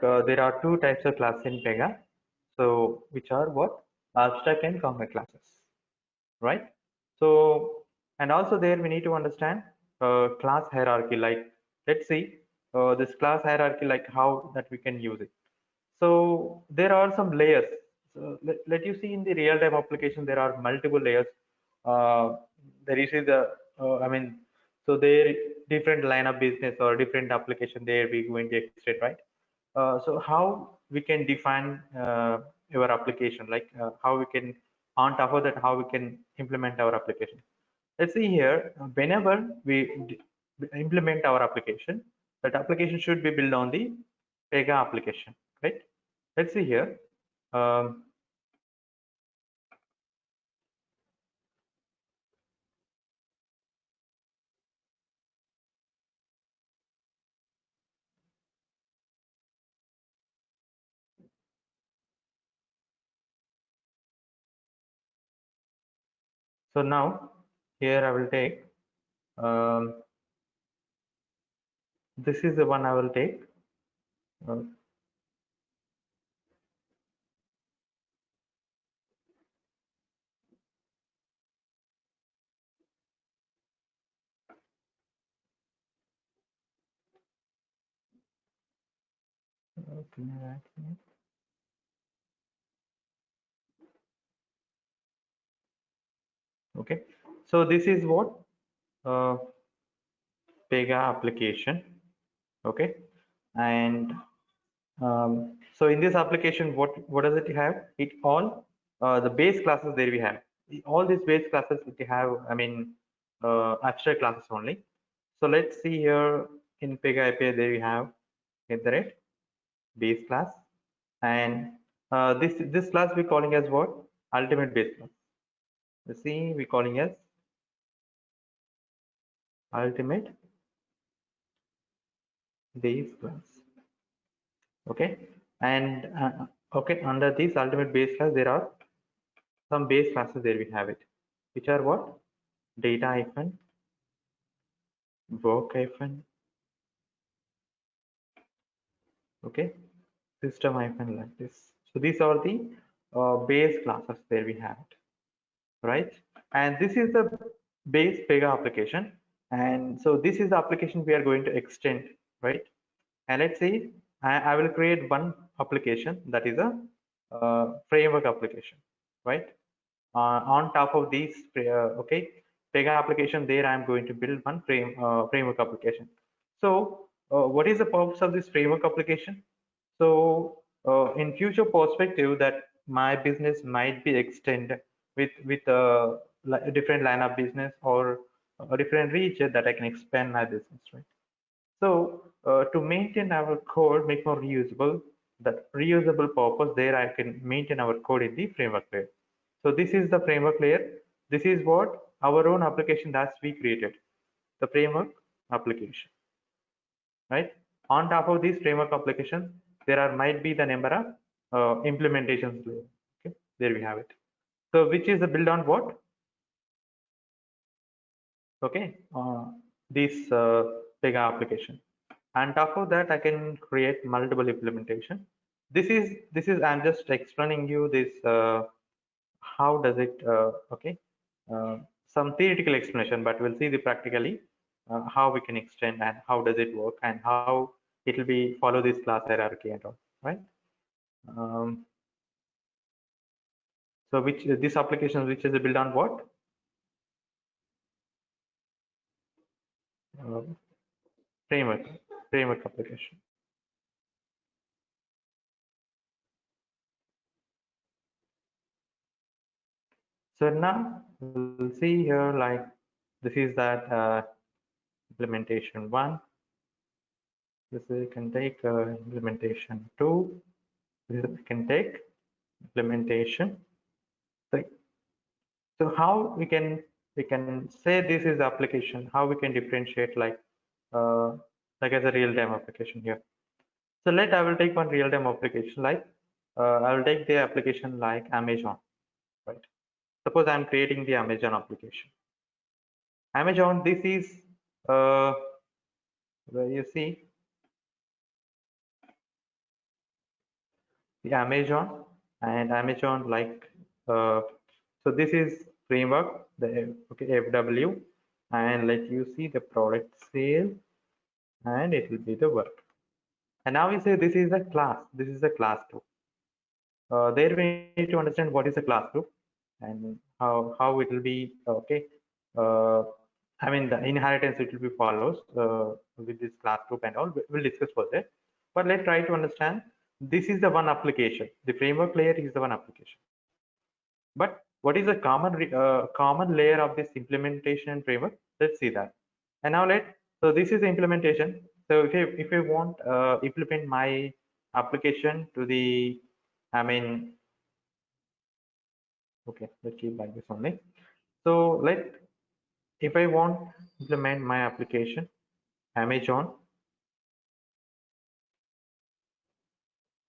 there are two types of classes in Pega. So which are what? Abstract and concrete classes, right? So and also there we need to understand class hierarchy. Like let's see this class hierarchy, like how that we can use it. So there are some layers. So let you see in the real-time application there are multiple layers. There you see the I mean, so there different line of business or different application there we going to extend, right? So how we can define your application, like how we can on top of that how we can implement our application. Let's see here, whenever we implement our application, that application should be built on the Pega application, right? Let's see here. Um, so now here I will take, um, this is the one I will take. Um, okay, so this is what uh, Pega application, okay, and so in this application, what does it have? It all the base classes there we have. All these base classes we have. I mean, abstract classes only. So let's see here in Pega API there we have get the right base class, and this class we calling as what? Ultimate base class. You see, we calling as ultimate base class. Okay, and okay, under this ultimate base class there are some base classes there we have it, which are what? Data hyphen, work hyphen, okay, system hyphen, like this. So these are the base classes there we have it, right? And this is the base Pega application, and so this is the application we are going to extend, right? And let's see, I will create one application that is a framework application, right? On top of these, okay, Pega application, there I'm going to build one framework application. So what is the purpose of this framework application? So in future perspective, that my business might be extended with a different line of business or a different region that I can expand my business, right? So to maintain our code, make more reusable, that reusable purpose, there I can maintain our code in the framework layer. So this is the framework layer. This is what our own application that we created, the framework application, right? On top of this framework application, there are might be the number of implementations layer. Okay, there we have it. So which is the build on what? Okay, this Pega application. On top of that, I can create multiple implementation. This is I'm just explaining you this how does it okay, some theoretical explanation, but we'll see the practically how we can extend and how does it work and how it will be follow this class hierarchy and all, right? Um, so which this application which is built on what? Uh, framework framework application. So now we'll see here, like this is that implementation one. This we can take implementation two. This we can take implementation three. So how we can say this is application? How we can differentiate uh, like as a real-time application here? So I will take one real-time application, like I will take the application like Amazon, right? Suppose I'm creating the Amazon application. Amazon, this is uh, where you see the Amazon, and Amazon like so this is framework, the okay FW, and let you see the product sale, and it will be the work. And now we say this is a class. This is a class group. There we need to understand what is a class group and how it will be okay. Uh, I mean the inheritance it will be follows with this class group and all. We'll discuss further. But let's try to understand. This is the one application. The framework layer is the one application. But what is the common layer of this implementation and framework? Let's see that. And now so this is the implementation. So if I want implement my application to the, I mean, okay, let's keep like this only. So if I want implement my application, Amazon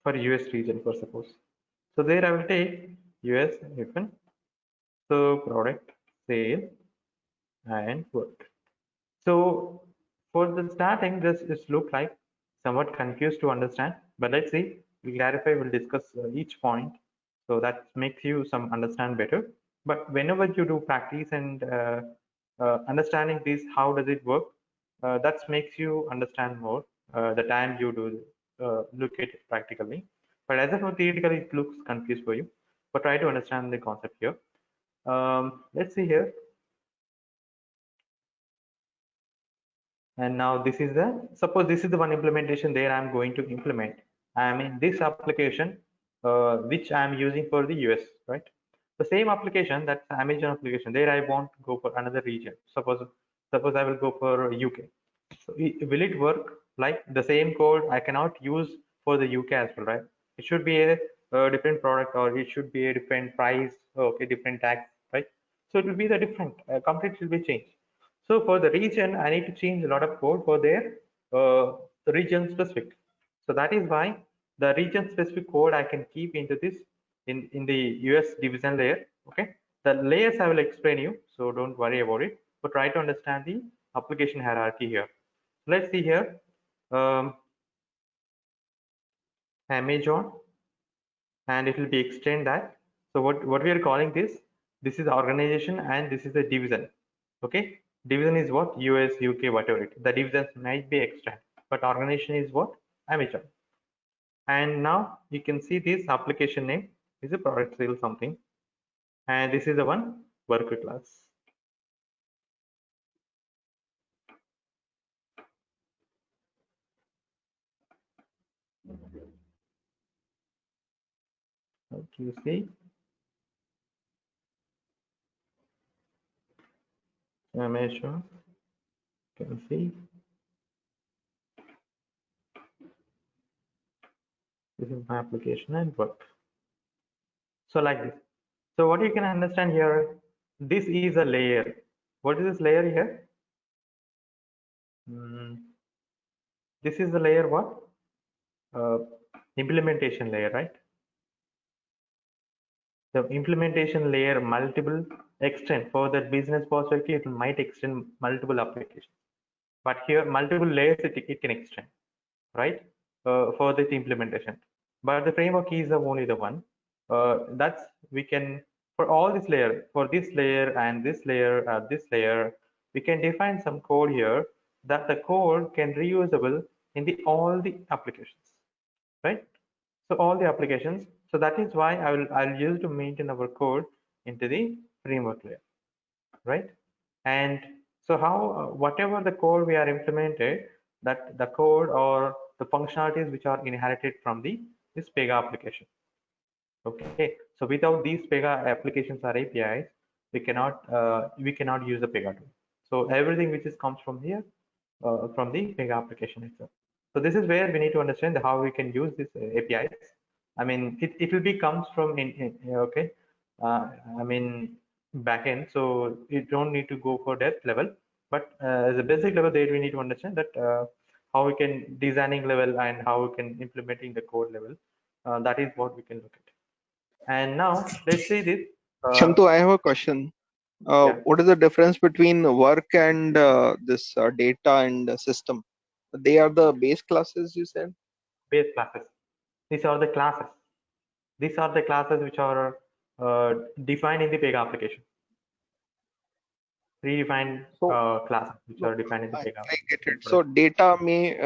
for US region for suppose. So there I will take US hyphen, so product sale and work. So for the starting, this look like somewhat confused to understand, but let's see, we'll clarify, we'll discuss each point. So that makes you some understand better. But whenever you do practice and understanding this, how does it work? That makes you understand more the time you do look at it practically. But as of now, theoretically, it looks confused for you. But try to understand the concept here. Let's see here. And now this is the, suppose this is the one implementation there I'm going to implement. I mean this application which I'm using for the US, right? The same application, that's Amazon application, there I want to go for another region. Suppose I will go for UK. So will it work like the same code I cannot use for the UK as well, right? It should be a different product, or it should be a different price, okay, different tax, right? So it will be the different, complete will be changed. So for the region, I need to change a lot of code for their region specific. So that is why the region specific code I can keep into this in the US division layer. Okay, the layers I will explain you, so don't worry about it. But try to understand the application hierarchy here. Let's see here. Um, Amazon, and it will be extend that. So what we are calling this is organization and this is the division. Okay, division is what? US, UK, whatever it. The divisions might be extend, but organization is what? Amazon. And now you can see this application name is a product sale something, and this is the one worker class. Okay, you see Amazon, you can see this is my application and work. So like this. So what you can understand here, this is a layer. What is this layer here? This is the layer what? Uh, Implementation layer, right? The implementation layer multiple extend for that business perspective, it might extend multiple applications. But here multiple layers it can extend, right? For this implementation. But the framework is only the one. That's we can for all this layer, for this layer and this layer, we can define some code here that the code can reusable in the all the applications, right? So all the applications. So that is why I'll use to maintain our code into the framework layer, right? And so how whatever the code we are implemented, that the code or the functionalities which are inherited from this Pega application. Okay, so without these Pega applications or APIs, we cannot use the Pega tool. So everything which is comes from here, from the Pega application itself. So this is where we need to understand how we can use this APIs. I mean, it will be comes from okay. I mean backend, so you don't need to go for depth level, but as a basic level, there we need to understand that how we can designing level and how we can implementing the code level. That is what we can look at. And now let's see this. Shantu, I have a question. Yeah, What is the difference between work and this data and system? They are the base classes, you said? base classes. These are the classes. These are the classes which are defined in the Pega application. Predefined So, classes which are defined in the I Pega get it. So application. data may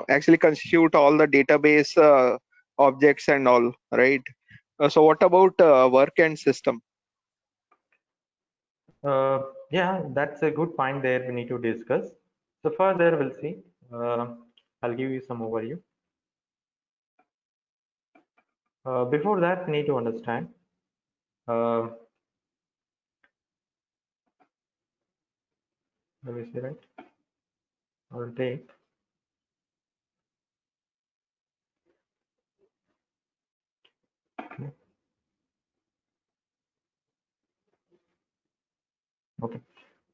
actually constitute all the database objects and all, right? So what about work and system? Yeah, that's a good point there we need to discuss. So further we'll see. I'll give you some overview. Before that, we need to understand. Uh, Let me see, right? I'll take. Okay.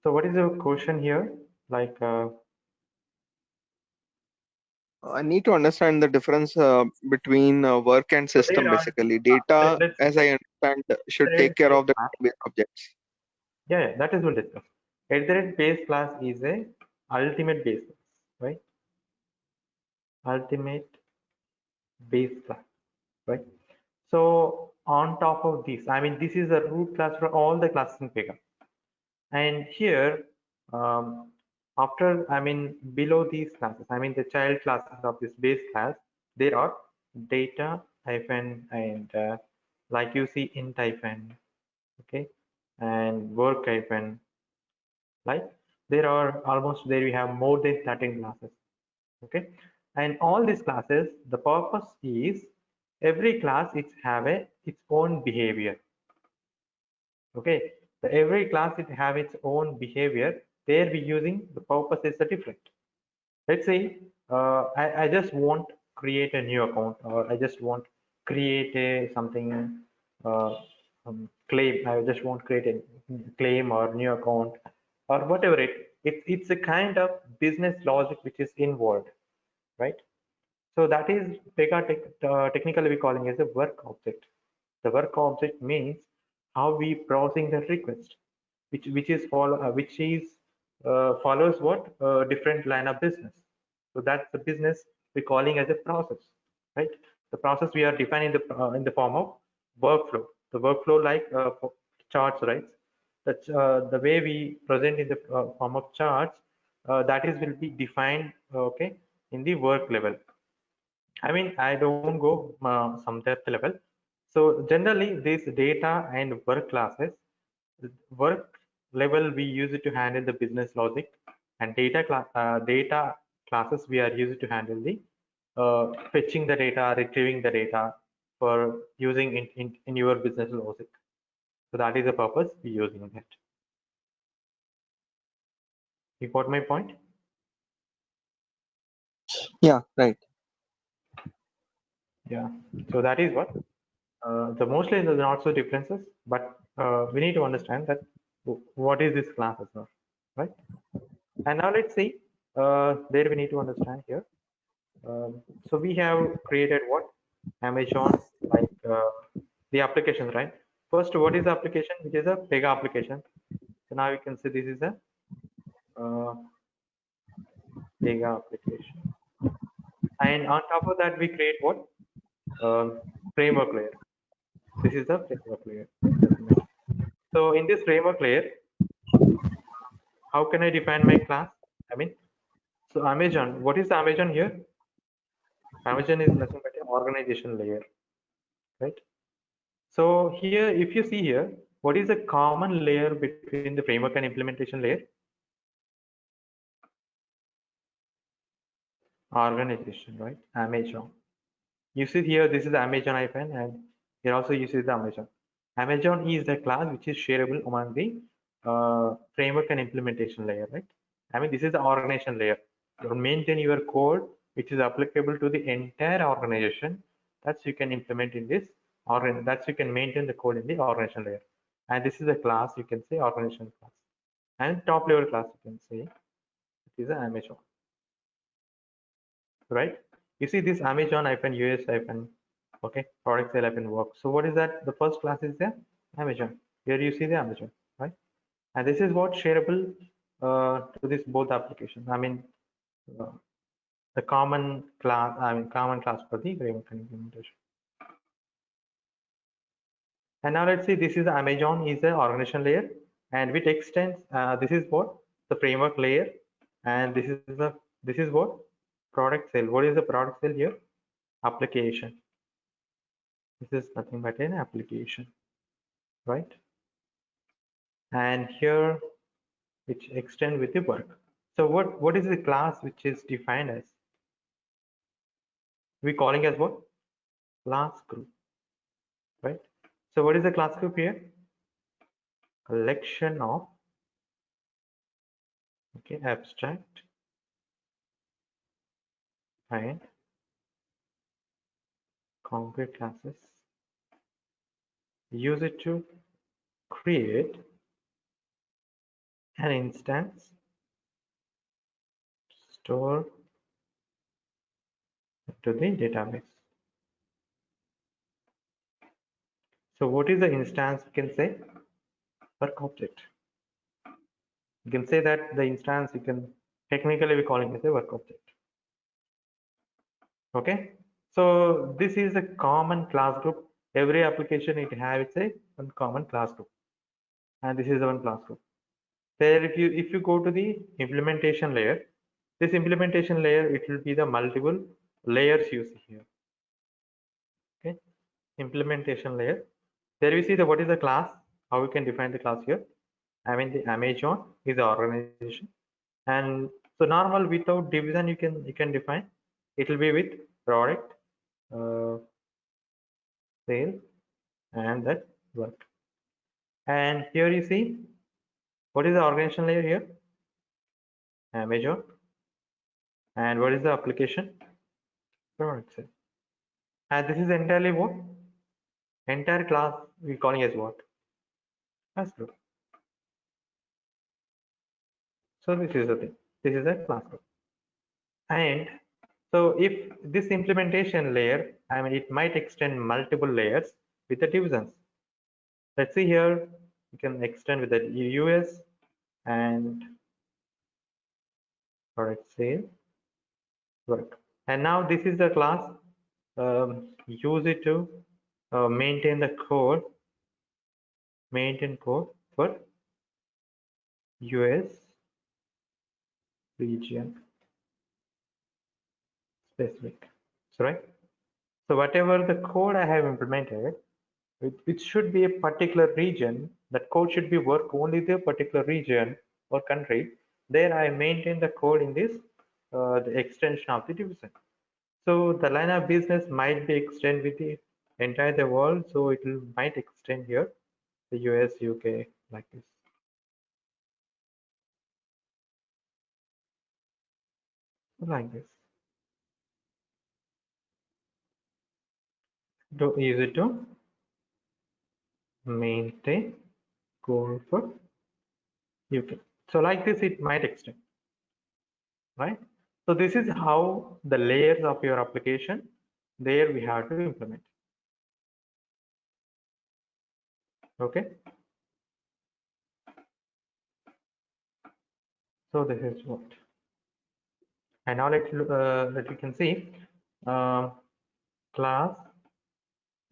So what is your question here? Like, I need to understand the difference between work and so there system. are, Basically, data, let's as I understand, should iterate take care base of the class. database objects. Yeah, that is we'll discuss. Iterate base class is a ultimate base class, right? Ultimate base class, right? So on top of this, I mean, this is a root class for all the classes in Pega. And here, after, I mean, below these classes, I mean, the child classes of this base class, there are data hyphen and like you see int hyphen, okay, and work hyphen, like there are almost there we have more than 13 classes, okay, and all these classes, the purpose is every class it have its own behavior. Okay, so every class it have its own behavior. There we using the purpose is the different. Let's say I just want create a new account, or I just want create a something uh, claim. I just want create a claim or new account or whatever it's a kind of business logic which is involved, right? So that is technically we calling as a work object. The work object means how we processing the request, which is follows what different line of business. So that's the business we're calling as a process, right? The process we are defining in the form of workflow. The workflow like for charts, right? The way we present in the form of charts, that is will be defined, okay, in the work level. I mean, I don't go some depth level. So generally, this data and work classes, work level we use it to handle the business logic, and data classes we are used to handle the fetching the data, retrieving the data for using in your business logic. So that is the purpose we using that. You got my point? Yeah, right. Yeah. So that is what. The mostly the not so differences, but we need to understand that what is this class as well, right? And now let's see. There we need to understand here. So we have created what Amazon, like the applications, right? First, what is the application? Which is a Pega application. So now you can see this is a uh, Pega application, and on top of that we create what framework layer. This is the framework layer. So in this framework layer, how can I define my class? I mean, so Amazon, what is the Amazon here? Amazon is nothing but an organization layer, right? So here, if you see here, what is the common layer between the framework and implementation layer? Organization, right? Amazon. You see here, this is the Amazon icon, and here also you see the Amazon. Amazon is the class which is shareable among the framework and implementation layer, right? I mean, this is the organization layer. You maintain your code, which is applicable to the entire organization. That you can implement in this, or that you can maintain the code in the organization layer. And this is a class you can say organization class. And top level class you can say it is an Amazon, right? You see this Amazon hyphen US hyphen, okay, product sale hyphen work. So what is that? The first class is the Amazon. Here you see the Amazon, right? And this is what shareable to this both applications. I mean, uh, the common class. I mean, common class for the framework and implementation. And now let's see, this is Amazon is the organization layer, and which extends, this is what the framework layer, and this is what product cell. What is the product cell here? Application. This is nothing but an application, right? And here which extend with the work. So what is the class which is defined as? We calling as what? Class group, right? So what is the class group here? Collection of, okay, abstract and concrete classes. Use it to create an instance, store to the database. So what is the instance? We can say work object. You can say that the instance, you can technically we calling it a work object. Okay, so this is a common class group. Every application it has a one common class group, and this is the one class group. There, if you go to the implementation layer, this implementation layer, it will be the multiple layers you see here. Okay, implementation layer. There we see the what is the class, how we can define the class here. I mean the Amazon is the organization, and so normal without division you can define. It will be with product, sale, and that work. And here you see what is the organization layer here? Amazon. And what is the application? Product sale. And this is entirely what? Entire class we calling as what? Class group. So this is the thing. This is a class group. And so if this implementation layer, I mean, it might extend multiple layers with the divisions. Let's see here, you can extend with the US and product sale work. And now this is the class, use it to maintain the code, maintain code for US region specific. So right. So whatever the code I have implemented, it should be a particular region. That code should be work only the particular region or country. There I maintain the code in this the extension of the division. So the line of business might be extend with the entire the world. So it will might extend here the US, UK like this. Like this. To use it to maintain code for UK. So like this, it might extend, right? So this is how the layers of your application there we have to implement. Okay. So this is what. And now let we can see class.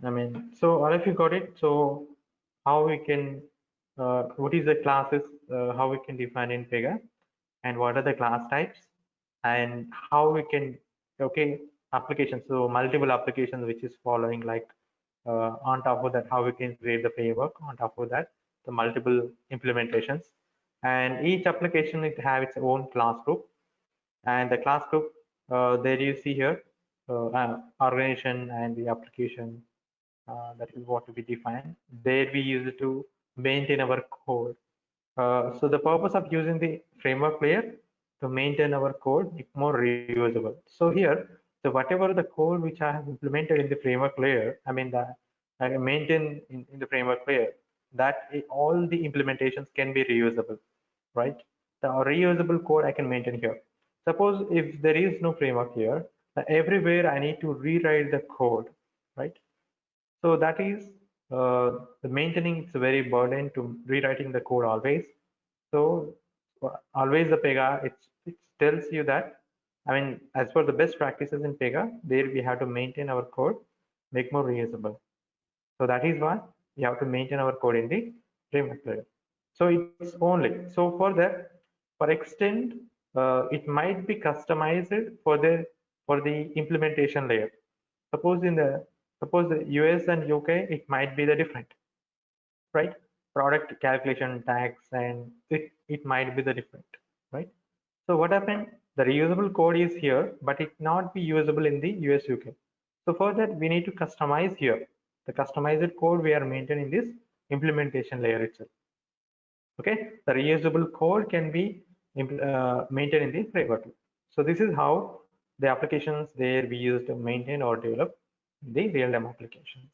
I mean, so all of you got it. So how we can what is the classes? How we can define in Pega, and what are the class types, and how we can okay applications. So multiple applications which is following like on top of that how we can create the framework. On top of that the multiple implementations, and each application it have its own class group. And the class group there you see here organization and the application that is what we define. There we use it to maintain our code. So the purpose of using the framework layer to maintain our code is more reusable. So here, so whatever the code which I have implemented in the framework layer, I mean that I maintain in the framework layer, that all the implementations can be reusable, right? The reusable code I can maintain here. Suppose if there is no framework here, everywhere I need to rewrite the code, right? So that is the maintaining. It's a very burden to rewriting the code always. So always the Pega, it tells you that, I mean, as per the best practices in Pega, there we have to maintain our code, make more reusable. So that is why we have to maintain our code in the framework layer. So it's only, so for that, for extent, it might be customized for the implementation layer. Suppose the US and UK, it might be the different, right? Product calculation tax, and it might be the different, right? So what happened? The reusable code is here, but it not be usable in the US UK. So for that, we need to customize here. The customized code we are maintaining this implementation layer itself. Okay, the reusable code can be maintained in the framework. So this is how the applications there we use to maintain or develop the real-time applications.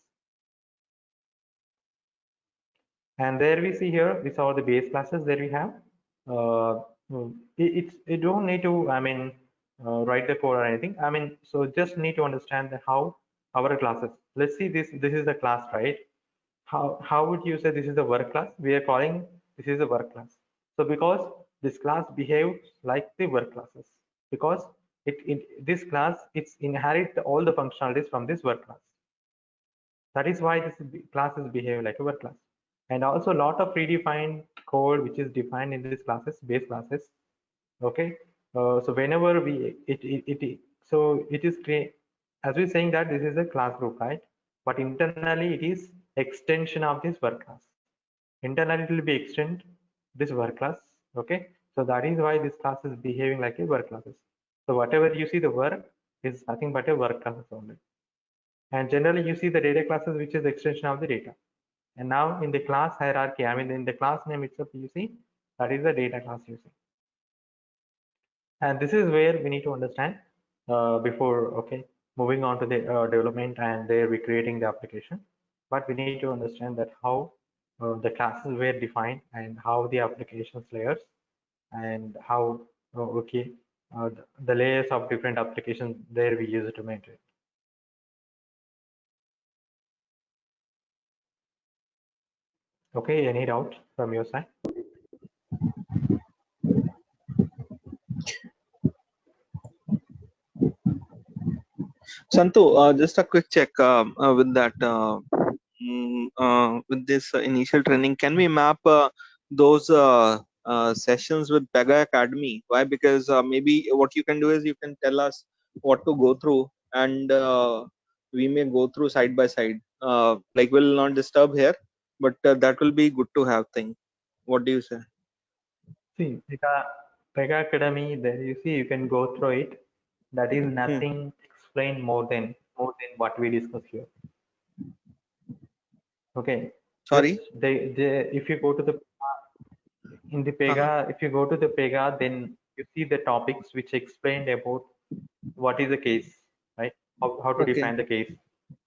And there we see here, these are the base classes that we have. It don't need to, I mean, write the code or anything. I mean, so just need to understand how our classes. Let's see this. This is the class, right? How would you say this is the work class? We are calling this is a work class. So because this class behaves like the work classes, because this class it's inherit all the functionalities from this work class. That is why this classes behave like a work class. And also a lot of predefined code which is defined in these classes, base classes. Okay. So whenever so it is create, as we're saying that this is a class group, right? But internally it is extension of this work class. Internally it will be extend this work class. Okay. So that is why this class is behaving like a work classes. So whatever you see the work is nothing but a work classes only. And generally you see the data classes which is the extension of the data. And now in the class hierarchy, I mean in the class name itself you see that is the data class you see. And this is where we need to understand before okay moving on to the development and there we creating the application. But we need to understand that how the classes were defined and how the applications layers and how okay the layers of different applications there we use it to maintain. Okay, any doubt from your side? Santu, just a quick check with that. With this initial training, can we map those sessions with Pega Academy? Why? Because maybe what you can do is you can tell us what to go through, and we may go through side by side. Like we'll not disturb here, but that will be good to have thing. What do you say? See, Pega Academy, there you see you can go through it. That is Hmm. nothing explained more than what we discuss here. Okay, just Sorry. if you go to the in the Uh-huh. Pega, if you go to the Pega, then you see the topics which explained about what is the case, right? How to Okay. define the case,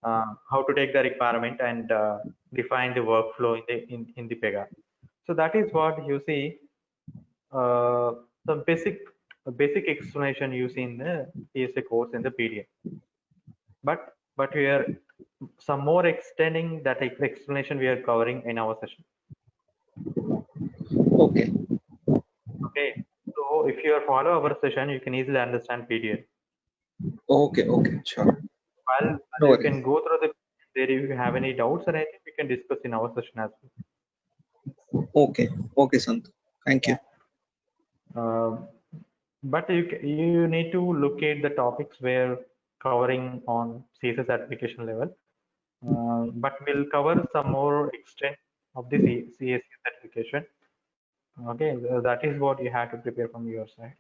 how to take the requirement and define the workflow in the Pega. So that is what you see. Some basic explanation you see in the PSA course in the PDF. But we are some more extending that explanation we are covering in our session. Okay. Okay. So if you follow our session, you can easily understand PDF. Okay. Okay. Sure. While No you worries. can go through the there, if you have any doubts or anything, we can discuss in our session as Okay. Okay, Santu. Thank you. well. Yeah. But you need to look at the topics we're covering on CSS application level. But we'll cover some more extent of the CSS certification. Okay, that is what you have to prepare from your side.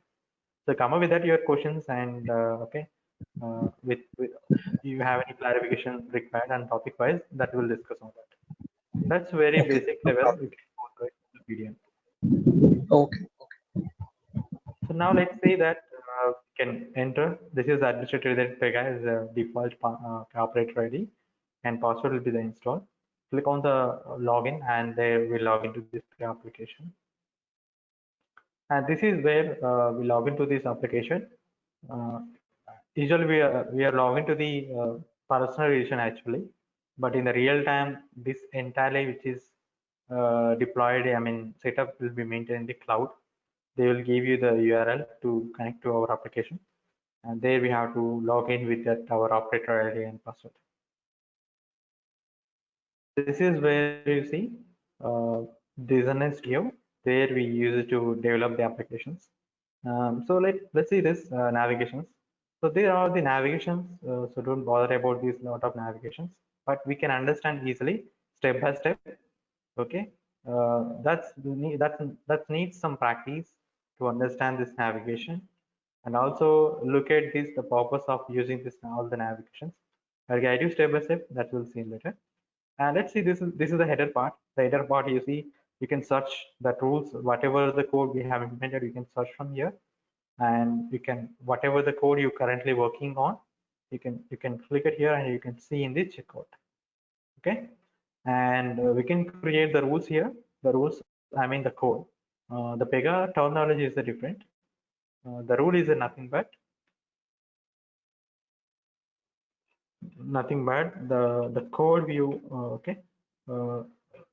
So come up with that your questions and okay, with you have any clarification required and topic wise that we'll discuss on that. That's very Okay. basic No level. problem. You can go through it in the PDF. Okay. So now let's say that can enter. This is administrator that Pega is a default operator ID and password will be the install. Click on the login and there we log into this application. And this is where we log into this application. Uh, Usually we are logged into the personal edition actually, but in the real time, this entirely which is deployed, I mean, setup will be maintained in the cloud. They will give you the URL to connect to our application, and there we have to log in with that our operator ID and password. this is where you see Designer Studio, where we use it to develop the applications. So let's see this navigations. So there are the navigations. So don't bother about these lot of navigations, but we can understand easily step by step. Okay, that needs some practice to understand this navigation, and also look at this the purpose of using this all the navigations. I'll guide you step by step. That we'll see later. And let's see, this is the header part. The header part, you see, you can search the tools, whatever the code we have implemented, you can search from here, and you can whatever the code you're currently working on, you can click it here and you can see in the checkout. Okay, and we can create the rules here. The rules, I mean the code. The Pega terminology is the different. The rule is nothing but the code view. Okay, uh,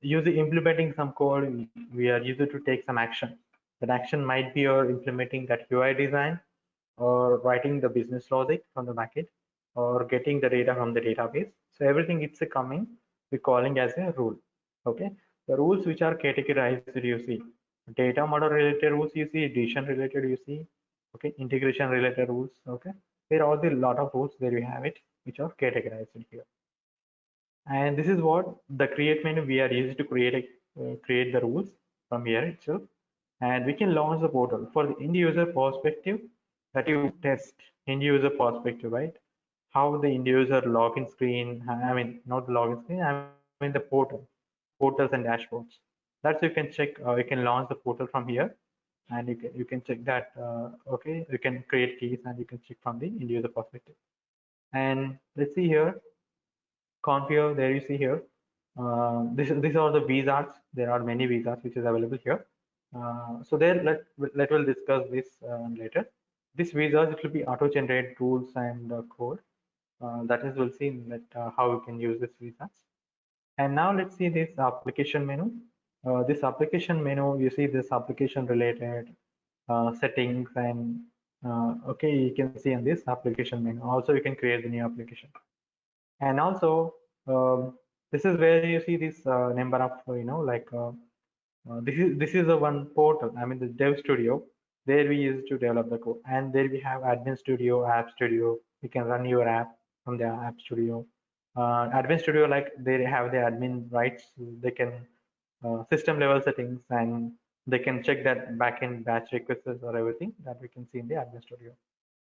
using implementing some code, we are used to take some action. That action might be your implementing that UI design, or writing the business logic from the backend, or getting the data from the database. So everything it's a coming, we're calling as a rule. Okay, the rules which are categorized, you see data model related rules, you see addition related, you see okay, integration related rules. Okay, there are the lot of rules, there we have it, which are categorized in here. And this is what the create menu we are used to create the rules from here itself. And we can launch the portal for the end user perspective, that you test end user perspective, right? How the end user login screen, I mean not the login screen, I mean the portals and dashboards. That's you can check. You can launch the portal from here, and you can check that. Okay, you can create keys and you can check from the end user perspective. And let's see here, configure, there you see here. These are the wizards. There are many wizards which is available here. So there, let will discuss this later. This wizards, it will be auto generate rules and code. That is, we'll see that how we can use this wizards. And now let's see this application menu. This application menu, you see this application related settings, and okay, you can see in this application menu. Also, you can create the new application. And also, this is where you see this number of like this is the one portal, I mean the dev studio, there we use to develop the code. And there we have admin studio, app studio. You can run your app from the app studio. Admin studio, like they have the admin rights, they can system level settings, and they can check that backend batch requests or everything that we can see in the admin studio.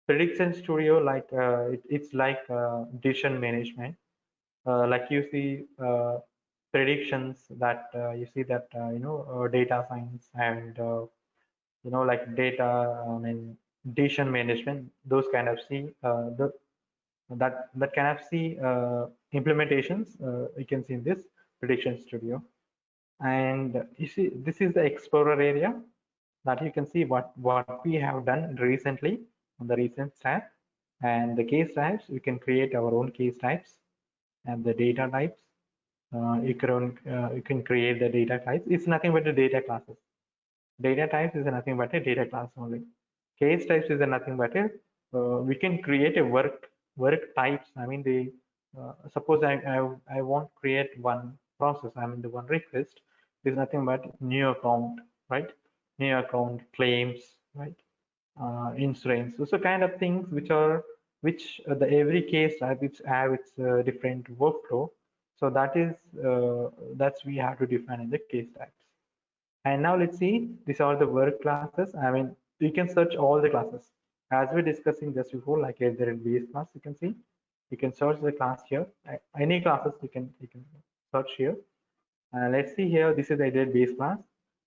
Prediction studio, like it's like decision management. Like you see predictions, that you see that data science, and like data, I mean decision management, those kind of see that kind of see implementations you can see in this prediction studio. And you see this is the explorer area, that you can see what we have done recently on the recent tab. And the case types, we can create our own case types. And the data types, you can create the data types. It's nothing but the data classes. Data types is nothing but a data class only. Case types is nothing but a we can create a work types. I mean the suppose I want to create one process. I mean the one request is nothing but new account, right? New account, claims, right? Insurance. So kind of things which the every case type which have its different workflow. So that's we have to define in the case types. And now let's see, these are the work classes. I mean, you can search all the classes. As we're discussing just before, like if there is base class, you can see, you can search the class here. Any classes you can search here. Let's see here, this is the base class.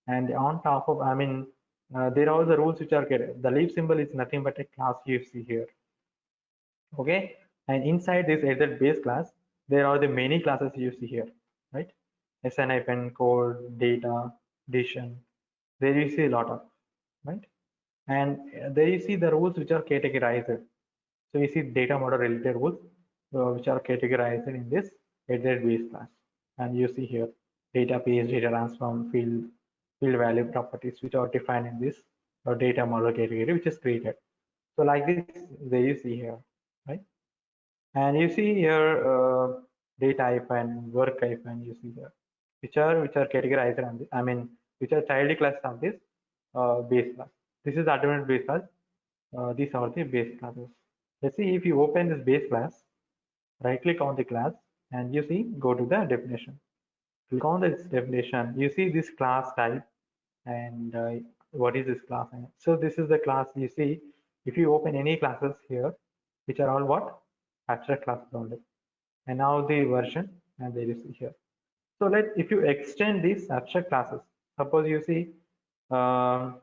And on top of, I mean, there are the rules which are get. The leaf symbol is nothing but a class you see here. Okay. And inside this added base class, there are the many classes you see here, right? SN, code, data, decision. There you see a lot of, right? And there you see the rules which are categorized. So you see data model related rules which are categorized in this headed base class. And you see here data page, data transform, field value properties which are defined in this data model category which is created. So like this, there you see here, right? And you see here data hyphen, work hyphen, you see here, which are categorized on this, I mean, which are child class of this base class. This is the alternate base class. These are the base classes. Let's see if you open this base class, right click on the class, and you see go to the definition. Click on this definition. You see this class type and what is this class? So this is the class you see. If you open any classes here, which are all what? Abstract classes only. And now the version, and there is here. So if you extend these abstract classes, suppose you see work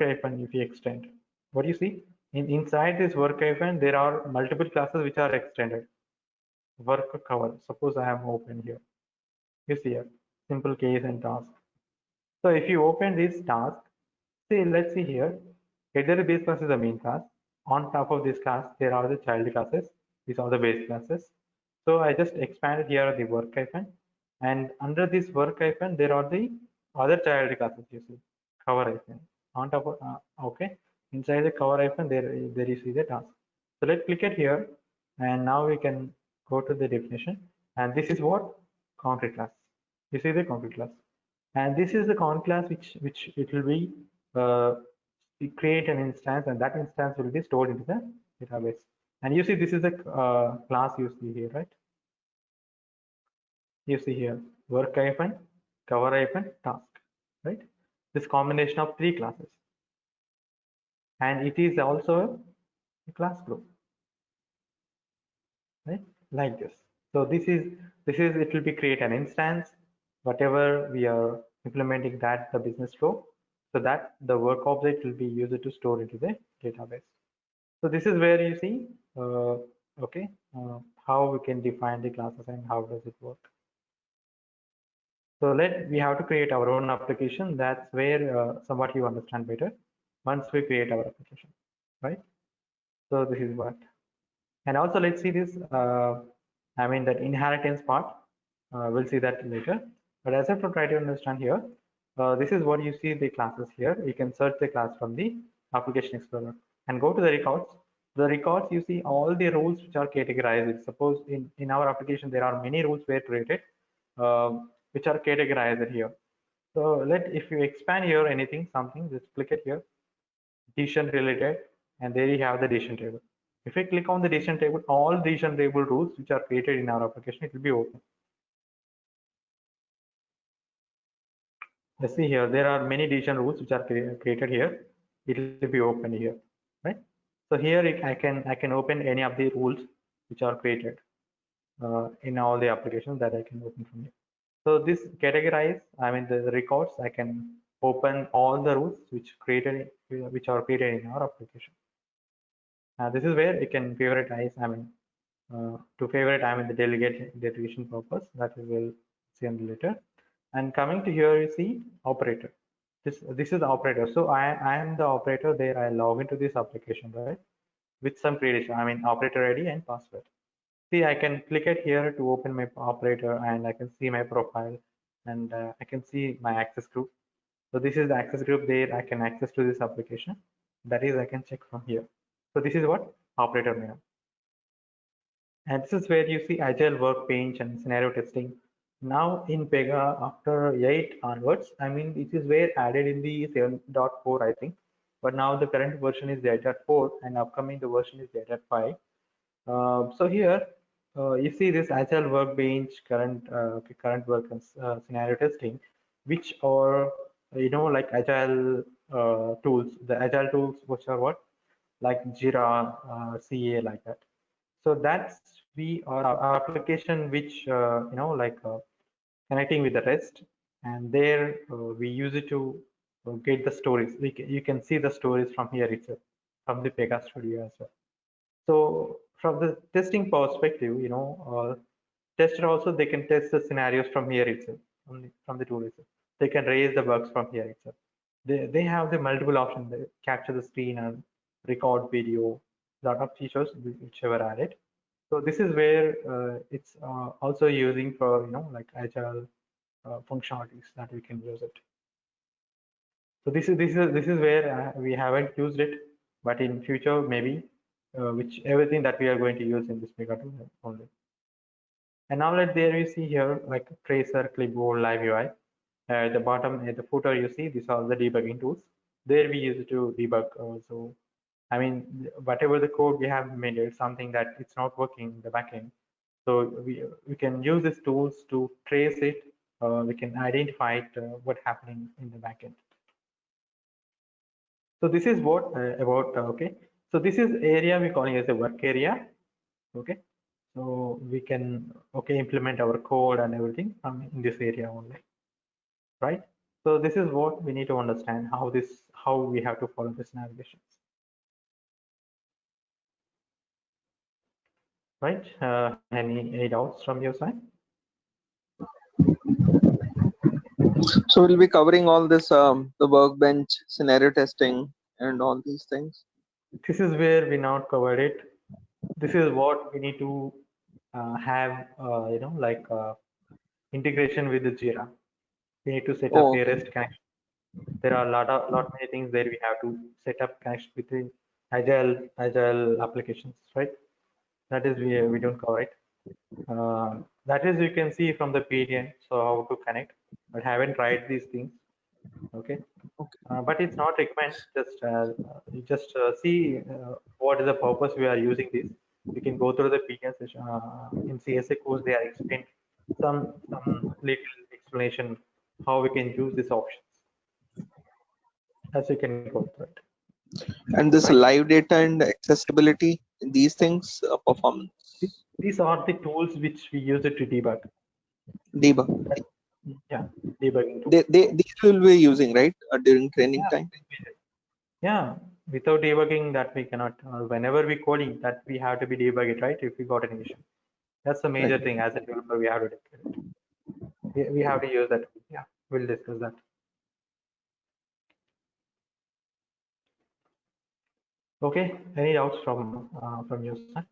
hyphen, if you extend, what do you see? Inside this work hyphen, there are multiple classes which are extended. Work cover, suppose I am open here. You see here, simple case and task. So if you open this task, see, let's see here, header base class is the main class. On top of this class, there are the child classes. These are the base classes. So I just expanded here the work hyphen, and under this work hyphen, there are the other child classes. You see, cover hyphen. On top of okay, inside the cover hyphen, there you see the task. So let's click it here, and now we can go to the definition. And this is what concrete class. You see the concrete class, and this is the con class which it will be we create an instance, and that instance will be stored into the database. And you see this is the class you see here, right? You see here work hyphen, cover hyphen, task, right? This combination of three classes, and it is also a class group, right? Like this. So this is it will be create an instance, whatever we are implementing that the business flow, so that the work object will be used to store into the database. So this is where you see, okay, how we can define the classes and how does it work. So we have to create our own application. That's where somewhat you understand better once we create our application, right? So this is what. And also let's see this, I mean that inheritance part, we'll see that later. But as I try to understand here, this is what you see the classes here. You can search the class from the application explorer and go to the records. The records, you see all the rules which are categorized. Suppose in our application, there are many rules were created, which are categorized here. So if you expand here anything, something, just click it here, decision related, and there you have the decision table. If I click on the decision table, all decision table rules which are created in our application, it will be open. Let's see here, there are many decision rules which are created here. It will be open here, right? So here I can open any of the rules which are created in all the applications that I can open from here. So this categorize, I mean the records, I can open all the rules which are created in our application. This is where you can favoritize, I mean, to favorite, I mean the delegation purpose, that we will see on the later. And coming to here, you see operator. This is the operator. So I am the operator there. I log into this application, right? With some credential, I mean operator ID and password. See, I can click it here to open my operator, and I can see my profile, and I can see my access group. So this is the access group there. I can access to this application. That is, I can check from here. So this is what operator name. And this is where you see agile workbench and scenario testing. Now in Pega, after 8 onwards, I mean, it is where added in the 7.4, I think. But now the current version is the 8.4, and upcoming the version is the 8.5. So here you see this agile workbench, current work and scenario testing, which are like agile tools. The agile tools, which are what, like Jira, CA, like that. So that's our application, which like connecting with the REST, and there we use it to get the stories. You can see the stories from here itself, from the Pega Studio as well. So from the testing perspective, tester also, they can test the scenarios from here itself, from the tool itself. They can raise the bugs from here itself. They have the multiple options. They capture the screen and record video, lot of features which were added. So this is where it's also using for like agile functionalities that we can use it. So this is where we haven't used it, but in future maybe which everything that we are going to use in this Pega tool only. And now there you see here like tracer, clipboard, live UI. At the bottom, at the footer, you see these are the debugging tools. There we use to debug. So I mean, whatever the code we have made, it's something that it's not working in the backend. So we can use these tools to trace it. We can identify it, what's happening in the backend. So this is what about okay. So this is area we calling as a work area. Okay. So we can implement our code and everything from in this area only, right? So this is what we need to understand how we have to follow this navigation, right? Any doubts from your side? So we'll be covering all this, the workbench, scenario testing, and all these things. This is where we not covered it. This is what we need to have, like integration with the Jira. We need to set up Oh, a okay. REST connection. There are lot many things there we have to set up connection between agile applications, right? That is we don't cover it. That is you can see from the PDN, so how to connect, but haven't tried these things. Okay. Okay. But it's not recommend. Just you just see what is the purpose we are using this. We can go through the PDN session in CSA course. They are explained some little explanation how we can use these options. As you can go through it, And this right? live data and accessibility, these things, performance These are the tools which we use it to debug. debug. Yeah, debugging tools. These will be using, right, during training Yeah, time. yeah. Without debugging, that we cannot. Whenever we coding, that we have to be debug it, right? If we got an issue, that's the Right. major thing. As a developer, we have to declare it. We have to use that. Yeah, we'll discuss that. Okay. Any doubts from your side?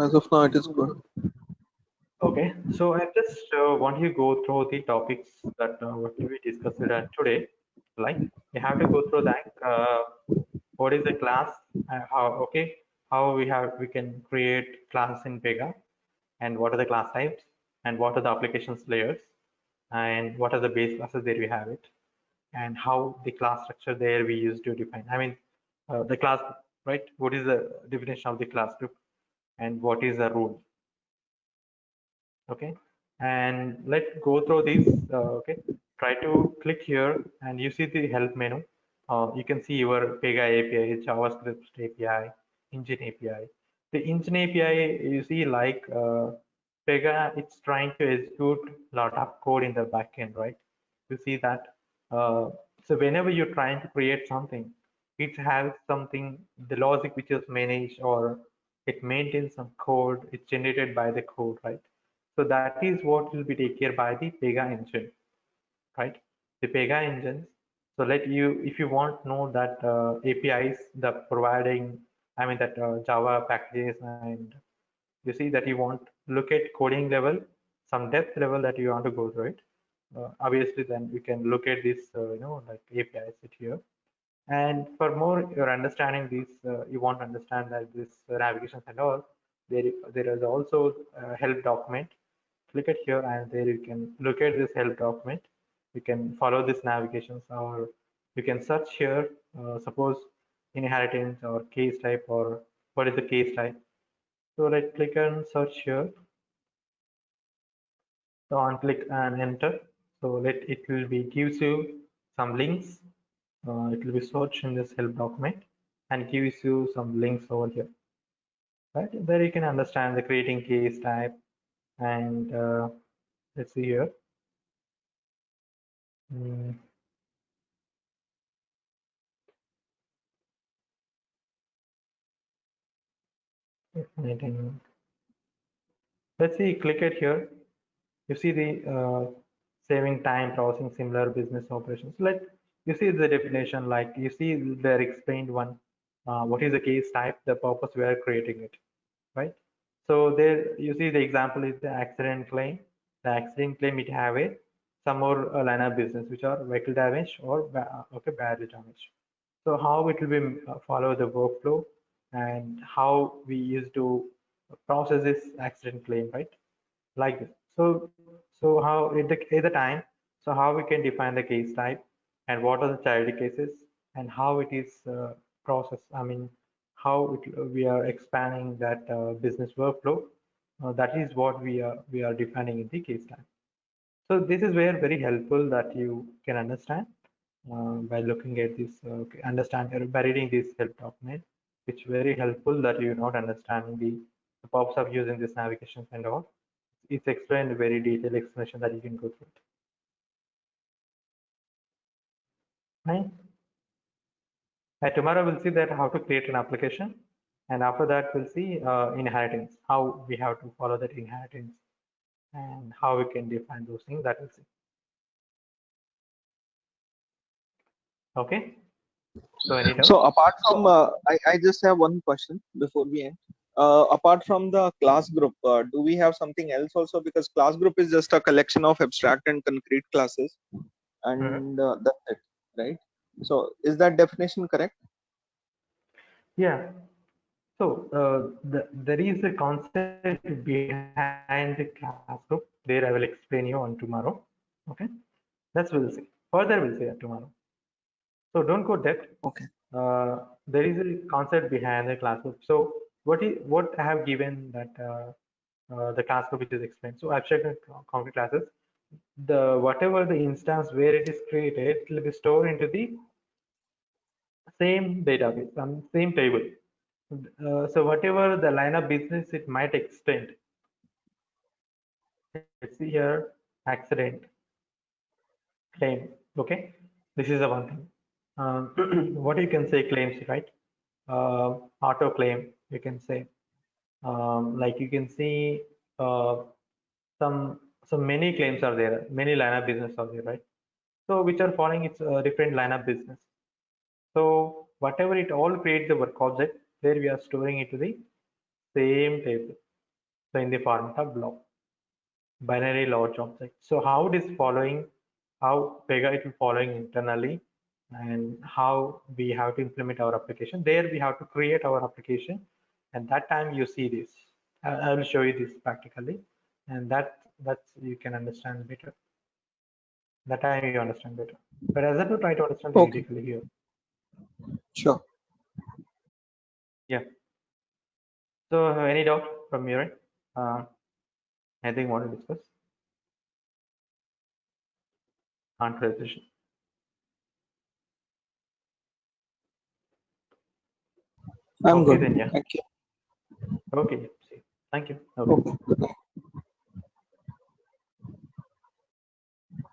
As of now, it is good. Okay. So I just want you to go through the topics that what we discussed today. Like you have to go through that. What is the class? How we can create classes in Pega, and what are the class types, and what are the applications layers, and what are the base classes there we have it, and how the class structure there we use to define. I mean, the class, right? What is the definition of the class group, and what is the rule? Okay, and let's go through these. Okay, try to click here, and you see the help menu. You can see your Pega API, JavaScript API, Engine API. The Engine API, you see like Pega, it's trying to execute a lot of code in the backend, right? You see that. So whenever you're trying to create something, it has something, the logic which is managed, or it maintains some code, it's generated by the code, right? So that is what will be taken care by the Pega engine, right? The Pega engines. So let you, if you want to know that APIs, the providing, I mean that Java packages, and you see that you want look at coding level, some depth level that you want to go through it. Obviously, then we can look at this, like APIs it here. And for more your understanding these, you want to understand that this navigations and all, there is also a help document. Click it here, and there you can look at this help document. You can follow this navigations, or you can search here. Suppose inheritance or case type, or what is the case type. So let's click and search here. So on click and enter. So let it will be gives you some links. It will be searched in this help document and gives you some links over here. Right there, you can understand the creating case type, and let's see here. Mm, let's see. Click it here. You see the saving time processing similar business operations. Let you see the definition, like you see there explained one, what is the case type, the purpose we are creating it, right? So there you see the example is the accident claim. The accident claim, it have a some more line of business which are vehicle damage or badly damage. So how it will be follow the workflow, and how we used to process this accident claim, right? Like this. So how at the time, so how we can define the case type and what are the child cases and how it is processed. I mean, how we are expanding that business workflow. That is what we are defining in the case type. So this is where very helpful that you can understand by looking at this, understand by reading this help document. It's very helpful that you're not understanding the purpose of using this navigations and all. It's explained very detailed explanation that you can go through it. Right? And tomorrow we'll see that how to create an application, and after that we'll see inheritance, how we have to follow that inheritance, and how we can define those things. That we'll see. Okay. So any So doubts? apart from, I just have one question before we end. Apart from the class group, do we have something else also? Because class group is just a collection of abstract and concrete classes, Mhm. and that's it, right? So is that definition correct? Yeah. So there is a concept behind the class group. There I will explain you on tomorrow. Okay. That's we'll see. Further we'll see that tomorrow. So don't go depth. Okay. There is a concept behind the class group. So what I have given that the class group which is explained. So abstract and concrete classes. The whatever the instance where it is created, it will be stored into the same database, same table. So whatever the line of business it might extend. Let's see here, accident claim. Okay, this is the one thing. What you can say claims, right? Auto claim, you can say. Like you can see some so many claims are there, many line of business are there, right? So which are following its different line of business. So whatever it all creates the work object, there we are storing it to the same table. So in the format of block, binary large object. So how it is following, how Pega it is following internally, and how we have to implement our application. There we have to create our application, and that time you see this. I will show you this practically, and that's you can understand better. That time you understand better. But as I to try to understand Okay. theoretically here. Sure. Yeah. So any doubt from your end? Anything you want to discuss? Answer decision. I'm Okay good. then, yeah. Thank you. Okay, yeah. See. Thank you. Okay. Okay.